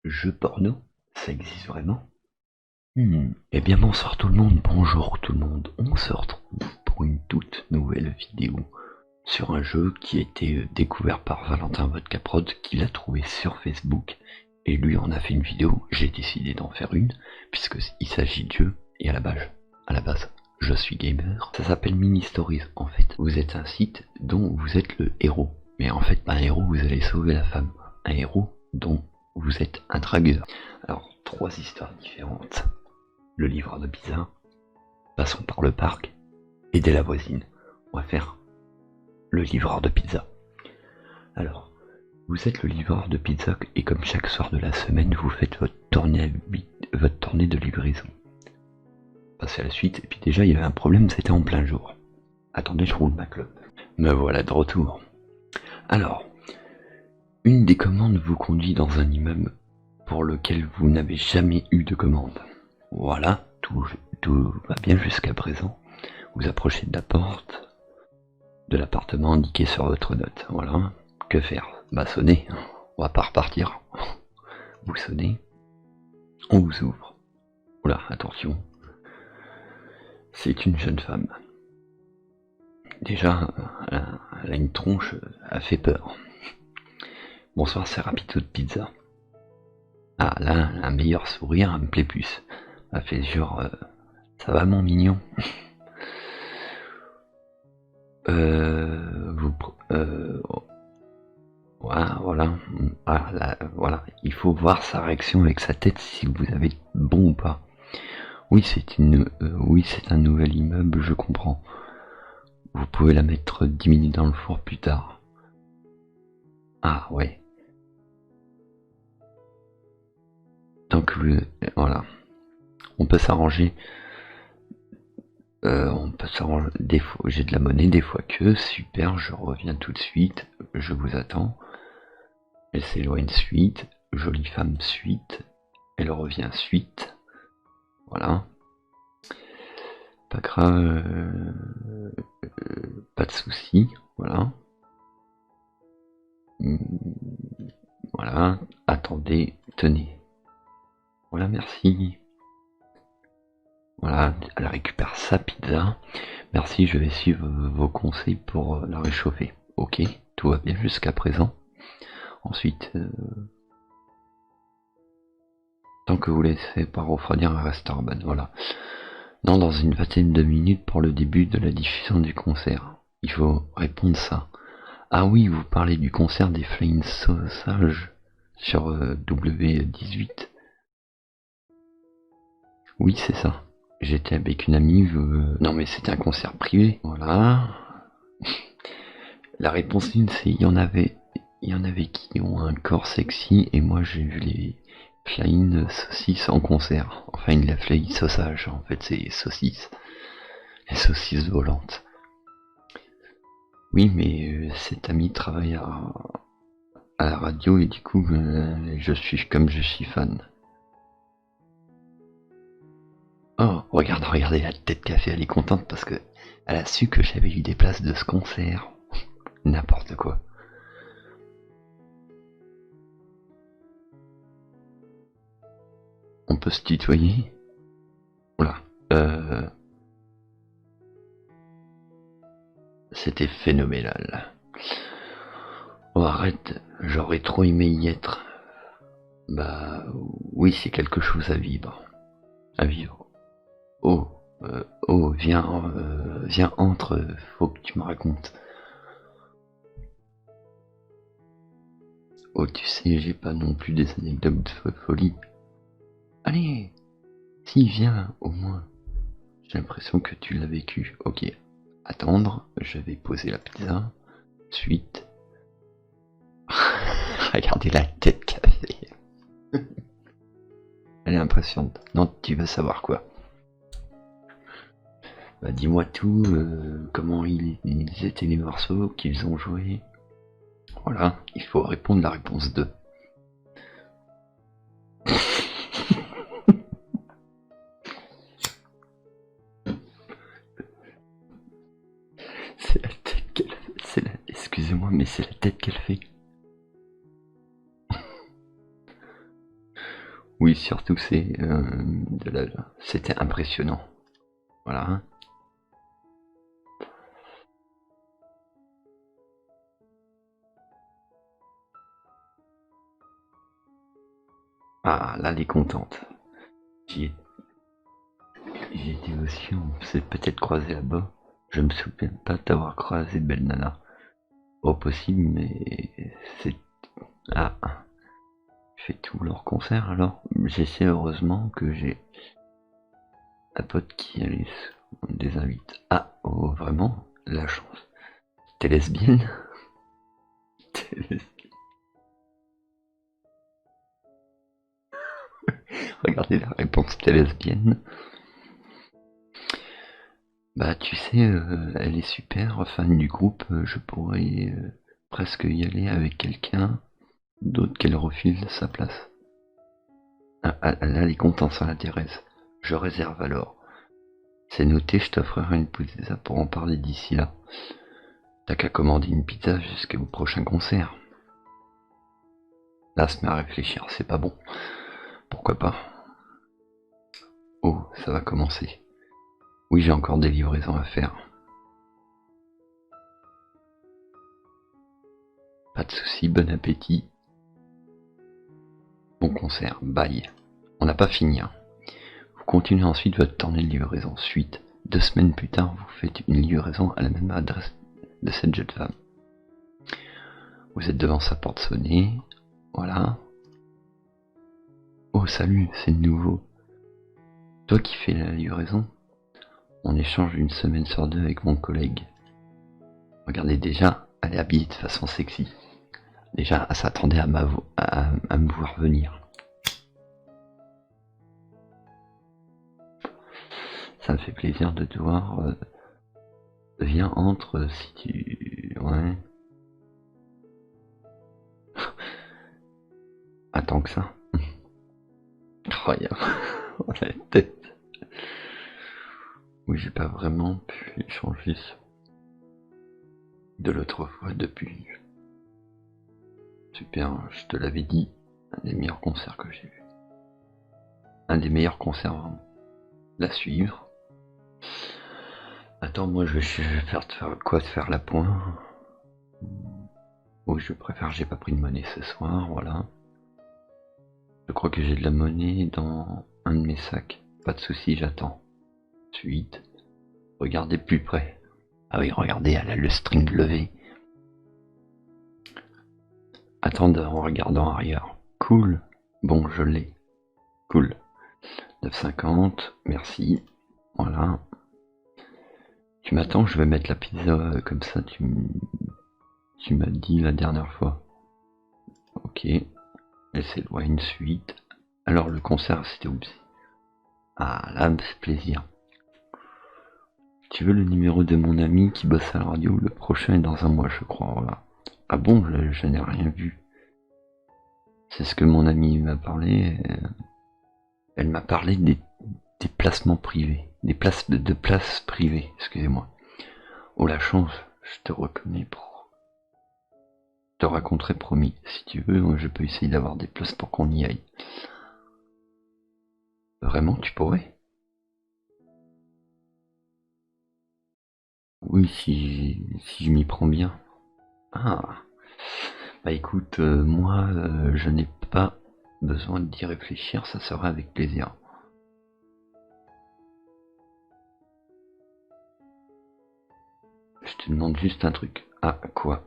Jeux porno? Ça existe vraiment? Eh bien bonsoir tout le monde, bonjour tout le monde. On se retrouve pour une toute nouvelle vidéo sur un jeu qui a été découvert par Valentin Vodkaprod, qui l'a trouvé sur Facebook. Et lui en a fait une vidéo, j'ai décidé d'en faire une, puisqu'il s'agit de jeu, et à la base, je suis gamer. Ça s'appelle Mini Stories. En fait, vous êtes un site dont vous êtes le héros. Mais en fait, pas un héros, vous allez sauver la femme. Un héros dont vous êtes un dragueur. Alors, 3 histoires différentes. Le livreur de pizza, passons par le parc, aider la voisine. On va faire le livreur de pizza. Alors, vous êtes le livreur de pizza et comme chaque soir de la semaine, vous faites votre tournée de livraison. Passez à la suite, et puis déjà il y avait un problème, c'était en plein jour. Attendez, je roule ma clope. Me voilà de retour. Alors, une des commandes vous conduit dans un immeuble pour lequel vous n'avez jamais eu de commande. Voilà, tout va bien jusqu'à présent. Vous approchez de la porte de l'appartement indiqué sur votre note. Voilà, que faire? Bah sonner, on va pas repartir. Vous sonnez, on vous ouvre. Oula, attention, c'est une jeune femme. Déjà, elle a une tronche, elle fait peur. Bonsoir, c'est Rapito de Pizza. Ah là, un meilleur sourire, elle me plaît plus. Elle fait genre, ça va mon mignon? Voilà. Ah, là, voilà. Il faut voir sa réaction avec sa tête si vous avez bon ou pas. Oui, c'est un nouvel immeuble, je comprends. Vous pouvez la mettre 10 minutes dans le four plus tard. Ah ouais. Donc voilà. On peut s'arranger. Des fois, j'ai de la monnaie, des fois que. Super, je reviens tout de suite. Je vous attends. Elle s'éloigne suite. Jolie femme suite. Elle revient suite. Voilà. Pas grave. Pas de soucis. Voilà. Voilà. Attendez. Tenez. Voilà, merci. Voilà, elle récupère sa pizza. Merci, je vais suivre vos conseils pour la réchauffer. Ok, tout va bien jusqu'à présent. Ensuite, tant que vous laissez pas refroidir, elle reste urbaine. Voilà. Non, dans une vingtaine de minutes pour le début de la diffusion du concert. Il faut répondre ça. Ah oui, vous parlez du concert des Flying Sausages sur W18. Oui, c'est ça. J'étais avec une amie. Non, mais c'était un concert privé. Voilà. La réponse 1, c'est il y en avait qui ont un corps sexy et moi j'ai vu les Flying Saucisses en concert. Enfin, les Flying Sausages, en fait, c'est saucisses. Les saucisses volantes. Oui, mais cet ami travaille à la radio et du coup, je suis fan. Oh, regardez la tête qu'elle fait, elle est contente parce que elle a su que j'avais eu des places de ce concert. N'importe quoi. On peut se tutoyer? Oula. C'était phénoménal. Oh arrête, j'aurais trop aimé y être. Bah oui, c'est quelque chose à vivre. À vivre. Oh, viens, entre, faut que tu me racontes. Oh, tu sais, j'ai pas non plus des anecdotes de folie. Allez, si, viens, au moins. J'ai l'impression que tu l'as vécu. Ok, attendre, je vais poser la pizza. Suite. Regardez la tête qu'elle fait. Elle est impressionnante. Non, tu veux savoir quoi? Bah dis-moi tout, comment ils étaient les morceaux qu'ils ont joués. Voilà, il faut répondre la réponse 2. C'est la tête qu'elle fait. Excusez-moi, mais c'est la tête qu'elle fait. Oui, surtout c'est c'était impressionnant. Voilà. Ah, là, elle est contente. J'y J'y étais aussi, on s'est peut-être croisé là-bas. Je me souviens pas t'avoir croisé, belle nana. Au possible, mais c'est... Ah, je fais tout leur concert alors. J'essaie heureusement que j'ai un pote qui allait des invites. Ah, oh, vraiment, la chance. T'es lesbienne? T'es lesbienne. Regardez la réponse, t'es lesbienne. Bah tu sais, elle est super fan du groupe, je pourrais presque y aller avec quelqu'un d'autre qu'elle refile sa place. Ah, là, les comptes ça l'intéresse. Je réserve alors. C'est noté, je t'offrirai une pizza pour en parler d'ici là. T'as qu'à commander une pizza jusqu'au prochain concert. Là, se met à réfléchir, c'est pas bon. Pourquoi pas? Oh, ça va commencer. Oui, j'ai encore des livraisons à faire. Pas de soucis, bon appétit. Bon concert, bye. On n'a pas fini, hein. Vous continuez ensuite votre tournée de livraison. Suite, 2 semaines plus tard, vous faites une livraison à la même adresse de cette jeune femme. Vous êtes devant sa porte sonnée. Voilà. Oh salut, c'est nouveau. Toi qui fais la livraison? On échange une semaine sur 2 avec mon collègue. Regardez déjà, elle est habillée de façon sexy. Déjà, elle s'attendait à me voir venir. Ça me fait plaisir de te voir. Viens, entre si tu... Ouais. Attends que ça. Incroyable. La tête. Oui, j'ai pas vraiment pu échanger de l'autre fois depuis. Super, je te l'avais dit, un des meilleurs concerts que j'ai vu. Un des meilleurs concerts vraiment. La suivre. Attends, moi je vais faire te faire la pointe. Oui, je préfère, j'ai pas pris de monnaie ce soir, voilà. Je crois que j'ai de la monnaie dans un de mes sacs. Pas de soucis, j'attends. Suite. Regardez plus près. Ah oui, regardez, elle a le string levé. Attends en regardant arrière. Cool. Bon, je l'ai. Cool. 9,50, merci. Voilà. Tu m'attends, je vais mettre la pizza comme ça, tu m'as dit la dernière fois. Ok. Elle s'éloigne suite. Alors le concert, c'était où? Ah là, c'est plaisir. Tu veux le numéro de mon ami qui bosse à la radio? Le prochain est dans un mois, je crois. Voilà. Ah bon, je n'ai rien vu. C'est ce que mon ami m'a parlé. Elle m'a parlé des placements privés. Des places de places privées, excusez-moi. Oh la chance, je te reconnais pour... Je te raconterai promis. Si tu veux, moi, je peux essayer d'avoir des places pour qu'on y aille. Vraiment, tu pourrais? Oui, si je m'y prends bien. Ah, bah écoute, moi, je n'ai pas besoin d'y réfléchir, ça sera avec plaisir. Je te demande juste un truc. Ah, quoi?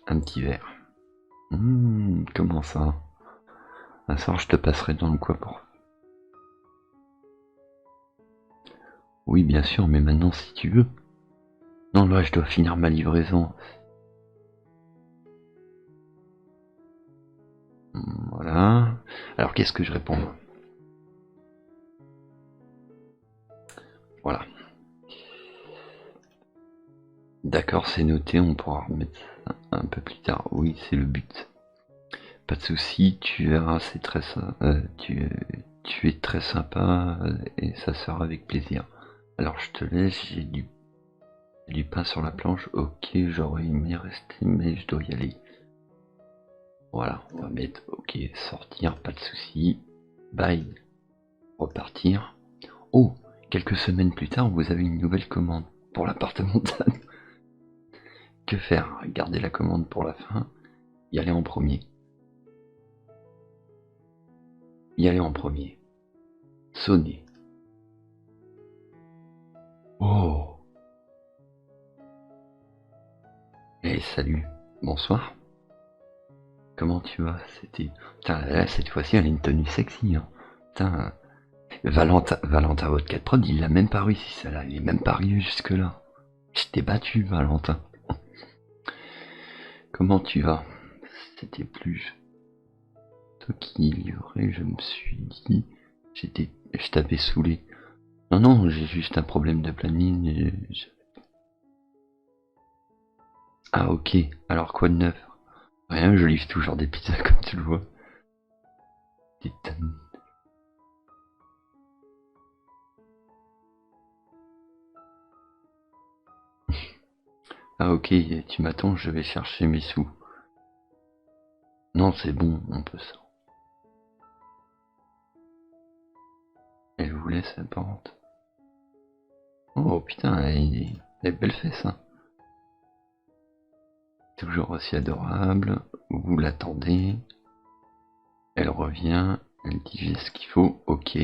Un petit verre. Comment ça? Un soir, je te passerai dans le coin pour... Oui, bien sûr, mais maintenant, si tu veux. Non, là, je dois finir ma livraison. Voilà. Alors, qu'est-ce que je réponds? Voilà. D'accord, c'est noté, on pourra remettre ça un peu plus tard. Oui, c'est le but. Pas de soucis, tu verras, c'est très tu es très sympa et ça sera avec plaisir. Alors je te laisse, j'ai du pain sur la planche. Ok, j'aurais aimé rester, mais je dois y aller. Voilà, on va mettre OK, sortir, pas de souci. Bye, repartir. Oh, quelques semaines plus tard, vous avez une nouvelle commande pour l'appartement. Que faire? Garder la commande pour la fin, y aller en premier. Y aller en premier. Sonner. Oh. Eh salut, bonsoir. Comment tu vas? C'était... Putain, là, cette fois-ci, elle a une tenue sexy, hein. Putain, Valentin Vodka de Prod, il l'a même pas réussi, celle-là. Il est même pas arrivé jusque-là. Je t'ai battu, Valentin. Comment tu vas? C'était plus toi qui livrais, je me suis dit... Je t'avais saoulé. Non, non, j'ai juste un problème de planning. Ah ok, alors quoi de neuf? Rien, je livre toujours des pizzas comme tu le vois. Ah ok, tu m'attends, je vais chercher mes sous. Non, c'est bon, on peut ça. Elle vous laisse la pente. Oh putain, elle est belle fesse, hein. Toujours aussi adorable, vous l'attendez. Elle revient, elle dit j'ai ce qu'il faut, ok.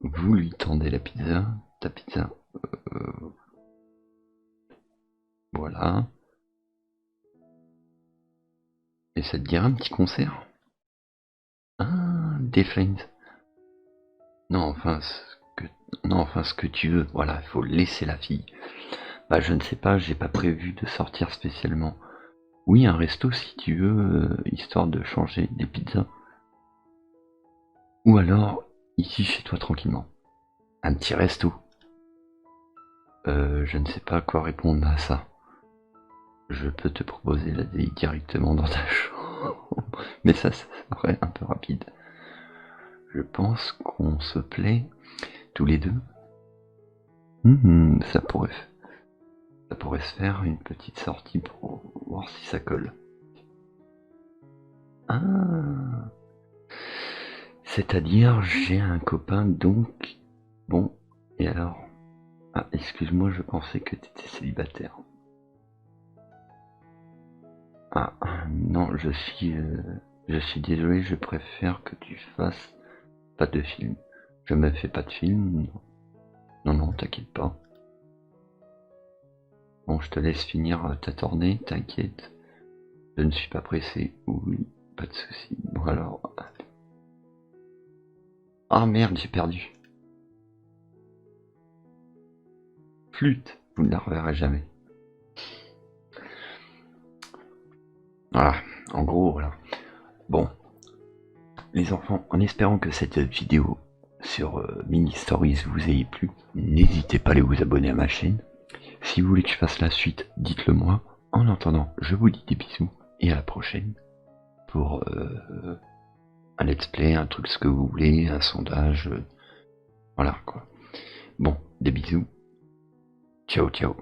Vous lui tendez la pizza, ta pizza. Voilà. Et ça te dirait un petit concert? Ah, des Flames. Non, enfin, ce que tu veux. Voilà, il faut laisser la fille. Bah, je ne sais pas, j'ai pas prévu de sortir spécialement. Oui, un resto si tu veux, histoire de changer des pizzas. Ou alors, ici chez toi tranquillement. Un petit resto. Je ne sais pas quoi répondre à ça. Je peux te proposer la DI directement dans ta chambre. Mais ça serait un peu rapide. Je pense qu'on se plaît tous les deux. Ça pourrait se faire une petite sortie pour voir si ça colle. Ah, c'est-à-dire j'ai un copain donc... Bon, et alors... Ah, excuse-moi, je pensais que t'étais célibataire. Ah, non, je suis désolé, je préfère que tu fasses pas de film. Je me fais pas de film. Non, non, t'inquiète pas. Bon, je te laisse finir ta tournée, t'inquiète. Je ne suis pas pressé. Oui, pas de souci. Bon alors... Ah merde, j'ai perdu. Flûte, vous ne la reverrez jamais. Voilà, en gros, voilà. Bon, les enfants, en espérant que cette vidéo sur Mini Stories vous ait plu, n'hésitez pas à aller vous abonner à ma chaîne. Si vous voulez que je fasse la suite, dites-le moi. En attendant, je vous dis des bisous et à la prochaine pour un let's play, un truc ce que vous voulez, un sondage, voilà quoi. Bon, des bisous. Ciao, ciao.